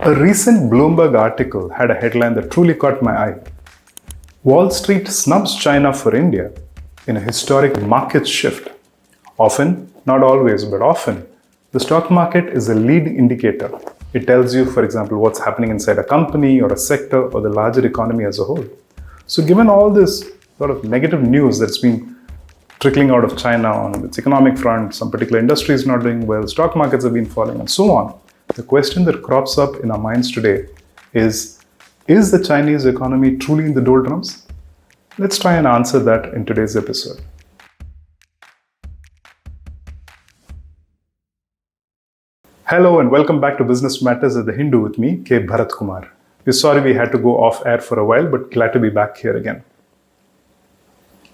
A recent Bloomberg article had a headline that truly caught my eye. Wall Street snubs China for India in a historic market shift. Often, not always, but often, the stock market is a lead indicator. It tells you, for example, what's happening inside a company or a sector or the larger economy as a whole. So given all this sort of negative news that's been trickling out of China on its economic front, some particular industries not doing well, stock markets have been falling and so on, the question that crops up in our minds today is the Chinese economy truly in the doldrums? Let's try and answer that in today's episode. Hello and welcome back to Business Matters at the Hindu with me, K. Bharat Kumar. We're sorry we had to go off air for a while, but glad to be back here again.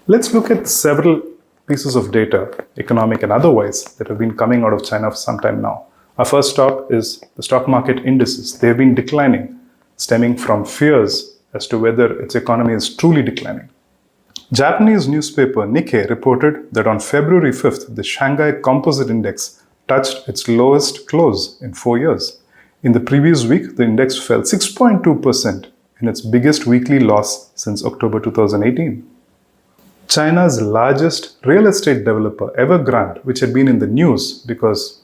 Let's look at several pieces of data, economic and otherwise, that have been coming out of China for some time now. Our first stop is the stock market indices. They've been declining, stemming from fears as to whether its economy is truly declining. Japanese newspaper Nikkei reported that on February 5th, the Shanghai Composite Index touched its lowest close in 4 years. In the previous week, the index fell 6.2% in its biggest weekly loss since October 2018. China's largest real estate developer, Evergrande, which had been in the news because,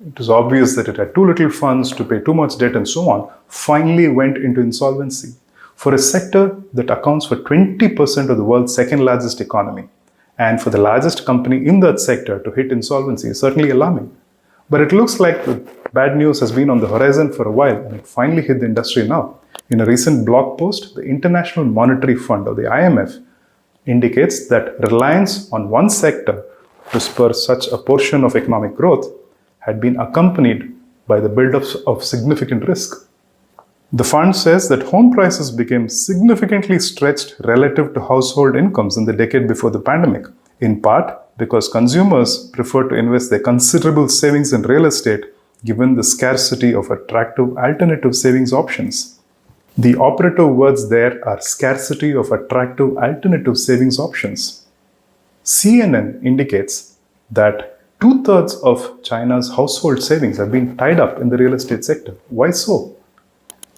it was obvious that it had too little funds to pay too much debt and so on, finally went into insolvency. For a sector that accounts for 20% of the world's second largest economy, and for the largest company in that sector to hit insolvency is certainly alarming. But it looks like the bad news has been on the horizon for a while and it finally hit the industry now. In a recent blog post, the International Monetary Fund, or the IMF, indicates that reliance on one sector to spur such a portion of economic growth had been accompanied by the build-up of significant risk. The fund says that home prices became significantly stretched relative to household incomes in the decade before the pandemic, in part because consumers prefer to invest their considerable savings in real estate given the scarcity of attractive alternative savings options. The operative words there are scarcity of attractive alternative savings options. CNN indicates that 2/3 of China's household savings have been tied up in the real estate sector. Why so?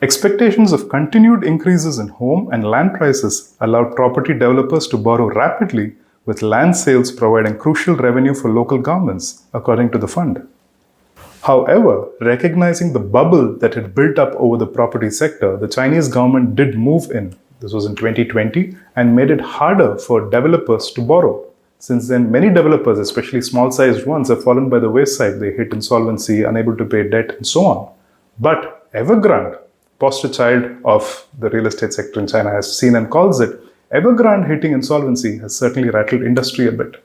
Expectations of continued increases in home and land prices allowed property developers to borrow rapidly, with land sales providing crucial revenue for local governments, according to the fund. However, recognizing the bubble that had built up over the property sector, the Chinese government did move in. This was in 2020 and made it harder for developers to borrow. Since then, many developers, especially small-sized ones, have fallen by the wayside. They hit insolvency, unable to pay debt, and so on. But Evergrande, poster child of the real estate sector in China, has seen and calls it, Evergrande hitting insolvency has certainly rattled industry a bit.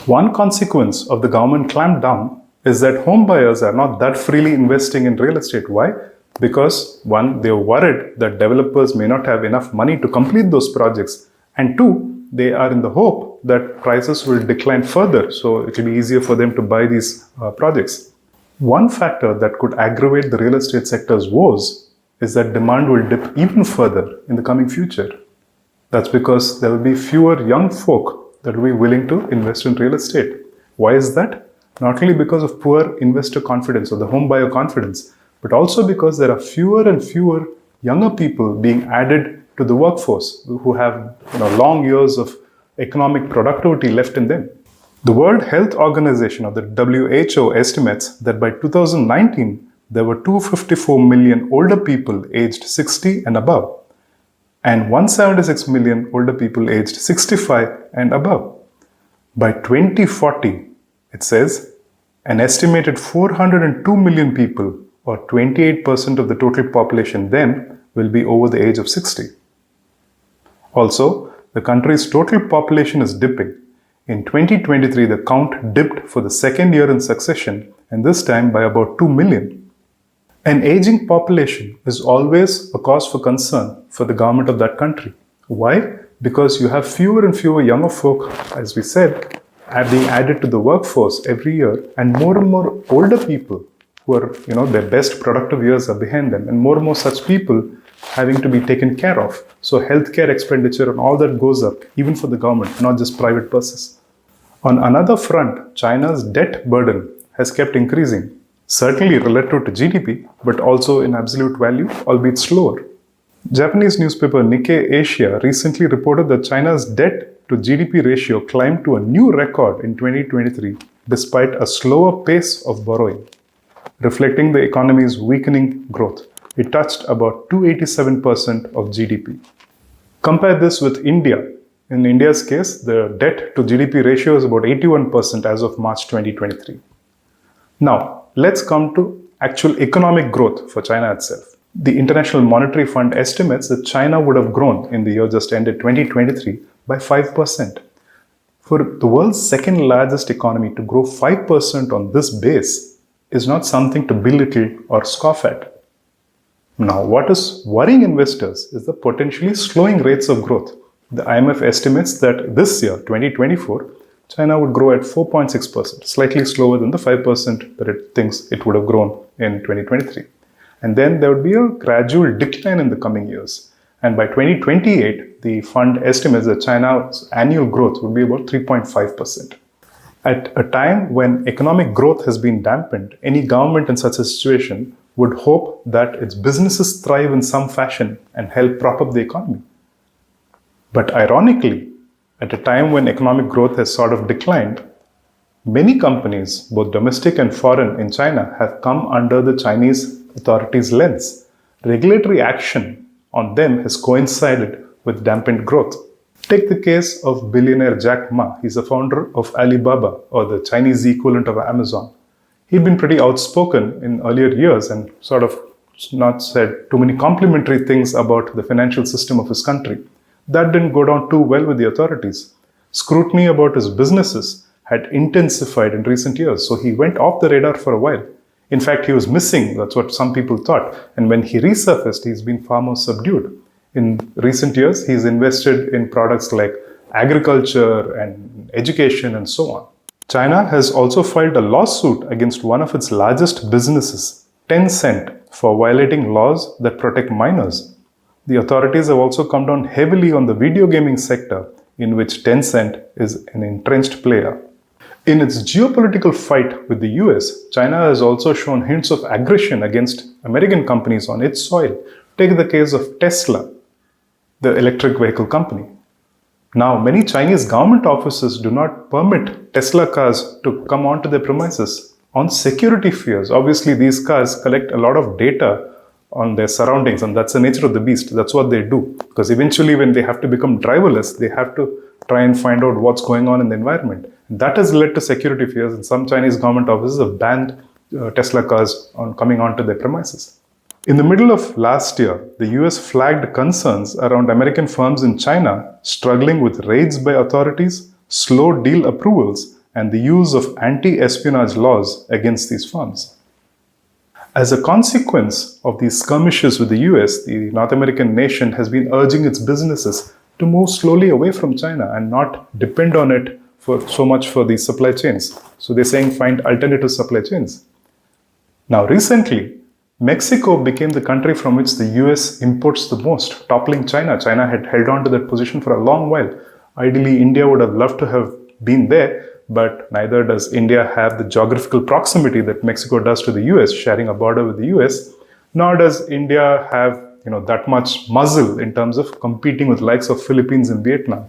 One consequence of the government clampdown is that home buyers are not that freely investing in real estate. Why? Because one, they're worried that developers may not have enough money to complete those projects, and two, they are in the hope that prices will decline further, so it will be easier for them to buy these projects. One factor that could aggravate the real estate sector's woes is that demand will dip even further in the coming future. That's because there will be fewer young folk that will be willing to invest in real estate. Why is that? Not only because of poor investor confidence or the home buyer confidence, but also because there are fewer and fewer younger people being added to the workforce who have long years of economic productivity left in them. The World Health Organization, or the WHO, estimates that by 2019, there were 254 million older people aged 60 and above, and 176 million older people aged 65 and above. By 2040, it says, an estimated 402 million people, or 28% of the total population then, will be over the age of 60. Also, the country's total population is dipping. In 2023, the count dipped for the second year in succession, and this time by about 2 million. An aging population is always a cause for concern for the government of that country. Why? Because you have fewer and fewer younger folk, as we said, are being added to the workforce every year, and more older people who are, their best productive years are behind them, and more such people having to be taken care of. So healthcare expenditure and all that goes up, even for the government, not just private purses. On another front, China's debt burden has kept increasing. certainly relative to GDP, but also in absolute value, albeit slower. Japanese newspaper Nikkei Asia recently reported that China's debt to GDP ratio climbed to a new record in 2023 despite a slower pace of borrowing, reflecting the economy's weakening growth. It touched about 287% of GDP. Compare this with India. In India's case, the debt to GDP ratio is about 81% as of March 2023. Now, let's come to actual economic growth for China itself. The International Monetary Fund estimates that China would have grown in the year just ended 2023 by 5%. For the world's second largest economy to grow 5% on this base is not something to belittle or scoff at. Now, what is worrying investors is the potentially slowing rates of growth. The IMF estimates that this year, 2024, China would grow at 4.6%, slightly slower than the 5% that it thinks it would have grown in 2023. And then there would be a gradual decline in the coming years. And by 2028, the fund estimates that China's annual growth would be about 3.5%. At a time when economic growth has been dampened, any government in such a situation would hope that its businesses thrive in some fashion and help prop up the economy. But ironically, at a time when economic growth has sort of declined, many companies, both domestic and foreign in China, have come under the Chinese authorities' lens. Regulatory action on them has coincided with dampened growth. Take the case of billionaire Jack Ma. He's the founder of Alibaba, or the Chinese equivalent of Amazon. He'd been pretty outspoken in earlier years and sort of not said too many complimentary things about the financial system of his country. That didn't go down too well with the authorities. Scrutiny about his businesses had intensified in recent years, so he went off the radar for a while. In fact, he was missing, that's what some people thought. And when he resurfaced, he's been far more subdued. In recent years, he's invested in products like agriculture and education and so on. China has also filed a lawsuit against one of its largest businesses, Tencent, for violating laws that protect minors. The authorities have also come down heavily on the video gaming sector, in which Tencent is an entrenched player. In its geopolitical fight with the US, China has also shown hints of aggression against American companies on its soil. Take the case of Tesla, the electric vehicle company. Now, many Chinese government offices do not permit Tesla cars to come onto their premises on security fears. Obviously, these cars collect a lot of data on their surroundings, and that's the nature of the beast. That's what they do. Because eventually, when they have to become driverless, they have to try and find out what's going on in the environment. That has led to security fears, and some Chinese government offices have banned Tesla cars on coming onto their premises. In the middle of last year, the US flagged concerns around American firms in China struggling with raids by authorities, slow deal approvals, and the use of anti-espionage laws against these firms. As a consequence of these skirmishes with the US, the North American nation has been urging its businesses to move slowly away from China and not depend on it for so much for these supply chains. So they're saying find alternative supply chains. Now recently, Mexico became the country from which the US imports the most, toppling China. China had held on to that position for a long while. Ideally, India would have loved to have been there, but neither does India have the geographical proximity that Mexico does to the US, sharing a border with the US, nor does India have that much muscle in terms of competing with likes of Philippines and Vietnam.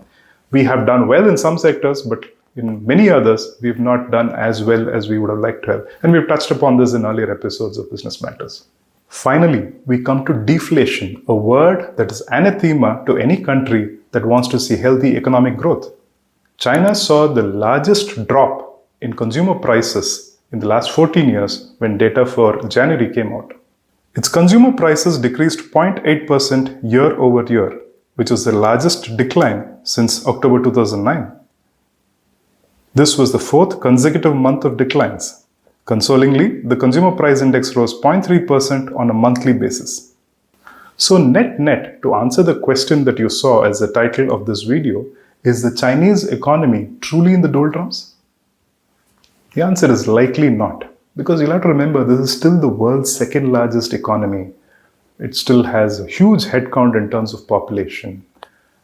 We have done well in some sectors, but in many others, we've not done as well as we would have liked to have. And we've touched upon this in earlier episodes of Business Matters. Finally, we come to deflation, a word that is anathema to any country that wants to see healthy economic growth. China saw the largest drop in consumer prices in the last 14 years when data for January came out. Its consumer prices decreased 0.8% year over year, which was the largest decline since October 2009. This was the fourth consecutive month of declines. Consolingly, the consumer price index rose 0.3% on a monthly basis. So net, to answer the question that you saw as the title of this video, is the Chinese economy truly in the doldrums? The answer is likely not. Because you'll have to remember, this is still the world's second largest economy. It still has a huge headcount in terms of population.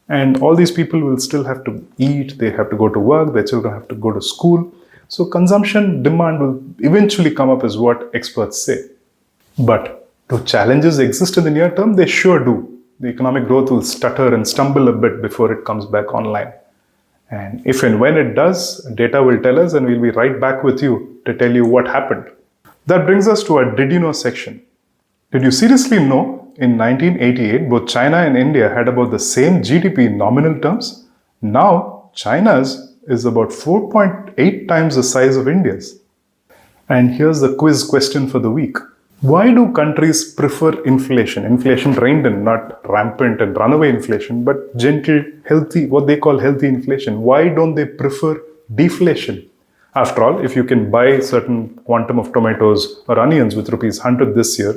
And all these people will still have to eat, they have to go to work, their children have to go to school. So consumption demand will eventually come up is what experts say. But do challenges exist in the near term? They sure do. The economic growth will stutter and stumble a bit before it comes back online. And if and when it does, data will tell us, and we'll be right back with you to tell you what happened. That brings us to our Did You Know section. Did you seriously know in 1988 both China and India had about the same GDP in nominal terms? Now China's is about 4.8 times the size of India's. And here's the quiz question for the week. Why do countries prefer inflation? Inflation reined in, not rampant and runaway inflation, but gentle, healthy, what they call healthy inflation. Why don't they prefer deflation? After all, if you can buy a certain quantum of tomatoes or onions with rupees 100 this year,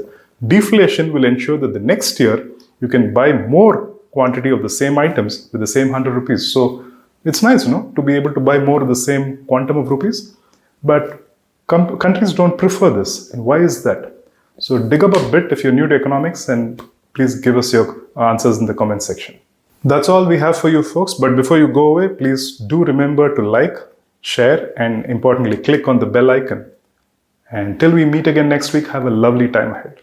deflation will ensure that the next year you can buy more quantity of the same items with the same 100 rupees. So it's nice, to be able to buy more of the same quantum of rupees. But countries don't prefer this. And why is that? So dig up a bit if you're new to economics, and please give us your answers in the comment section. That's all we have for you folks. But before you go away, please do remember to like, share, and importantly, click on the bell icon. And till we meet again next week, have a lovely time ahead.